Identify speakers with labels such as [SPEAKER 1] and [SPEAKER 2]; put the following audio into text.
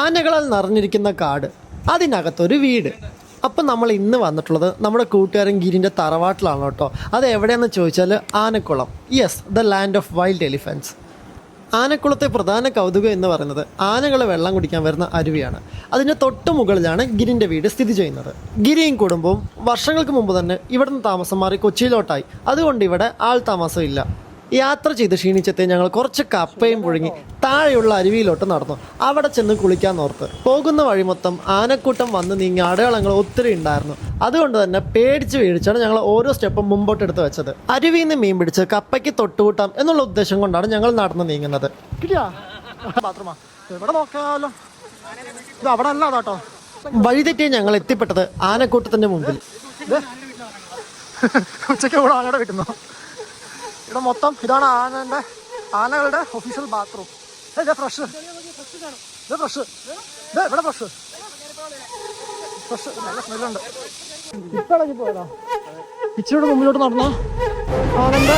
[SPEAKER 1] ആനകളാൽ നിറഞ്ഞിരിക്കുന്ന കാട്, അതിനകത്തൊരു വീട്. അപ്പം നമ്മൾ ഇന്ന് വന്നിട്ടുള്ളത് നമ്മുടെ കൂട്ടുകാരൻ ഗിരിൻ്റെ തറവാട്ടിലാണ് കേട്ടോ. അത് എവിടെയാണെന്ന് ചോദിച്ചാൽ Anakkulam. Yes, the land of wild elephants. ആനക്കുളത്തെ പ്രധാന കൗതുകം എന്ന് പറയുന്നത് ആനകൾ വെള്ളം കുടിക്കാൻ വരുന്ന അരുവിയാണ്. അതിൻ്റെ തൊട്ട് മുകളിലാണ് ഗിരിൻ്റെ വീട് സ്ഥിതി ചെയ്യുന്നത്. ഗിരിയും കുടുംബവും വർഷങ്ങൾക്ക് മുമ്പ് തന്നെ ഇവിടുന്ന് താമസം മാറി കൊച്ചിയിലോട്ടായി. അതുകൊണ്ട് ഇവിടെ ആൾ താമസം ഇല്ല. യാത്ര ചെയ്ത് ക്ഷീണിച്ചെത്തി ഞങ്ങൾ കുറച്ച് കപ്പയും പുഴുങ്ങി താഴെയുള്ള അരുവിയിലോട്ട് നടന്നു. അവിടെ ചെന്ന് കുളിക്കാൻ ഓർത്ത്. പോകുന്ന വഴി മൊത്തം ആനക്കൂട്ടം വന്ന് നീങ്ങിയ അടയാളങ്ങൾ ഒത്തിരി ഉണ്ടായിരുന്നു. അതുകൊണ്ട് തന്നെ പേടിച്ച് വീഴിച്ചാണ് ഞങ്ങൾ ഓരോ സ്റ്റെപ്പും മുമ്പോട്ടെടുത്ത് വെച്ചത്. അരുവിയിൽ നിന്ന് മീൻ പിടിച്ച് കപ്പയ്ക്ക് തൊട്ടുകൂട്ടാം എന്നുള്ള ഉദ്ദേശം കൊണ്ടാണ് ഞങ്ങൾ നടന്നു നീങ്ങുന്നത്. വഴിതെറ്റിയ ഞങ്ങൾ എത്തിപ്പെട്ടത് ആനക്കൂട്ടത്തിന്റെ മുമ്പിൽ.
[SPEAKER 2] ഉച്ചയ്ക്ക് കൂടെ ആനയുടെ കിട്ടുന്നു. ഇവിടെ മൊത്തം ഇതാണ് ആനകളുടെ ഒഫീഷ്യൽ ബാത്റൂം. ഫ്രഷ് ഫ്രഷ് ഇവിടെ ഫ്രഷ് ഫ്രഷ് നല്ല സ്മെല്ലുണ്ട്. ഇപ്പൊ ഇളകി പോയതാ. ഇച്ചിരി മുമ്പിലോട്ട് നടന്ന ആനന്റെ